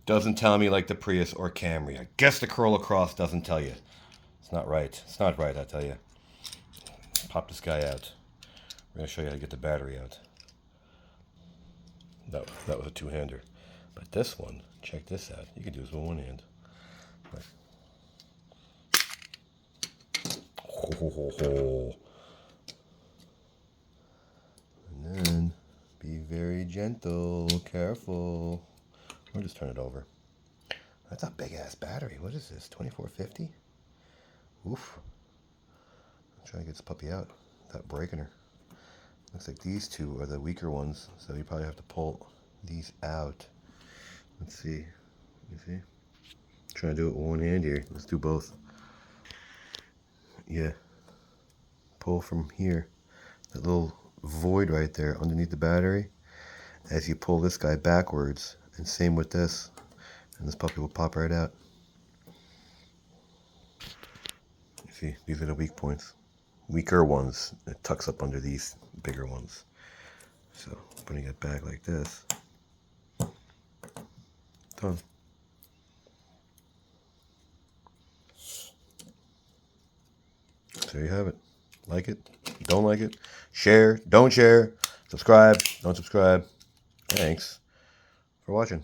Doesn't tell me like the Prius or Camry. I guess the Corolla Cross doesn't tell you. It's not right. It's not right, I tell you. Pop this guy out. We're going to show you how to get the battery out. That was a two-hander. But this one, check this out. You can do this with one hand. Ho. And then be very gentle, careful. Or just turn it over. That's a big ass battery. What is this? 2450? Oof. I'm trying to get this puppy out without breaking her. Looks like these two are the weaker ones, so you probably have to pull these out. Let's see. You see? Trying to do it with one hand here. Let's do both. Yeah. Pull from here. That little void right there underneath the battery. As you pull this guy backwards, and same with this, and this puppy will pop right out. You see, these are the weak points. Weaker ones, it tucks up under these bigger ones. So, putting it back like this. Done. There you have it. Like it, don't like it, share, don't share, subscribe, don't subscribe. Thanks for watching.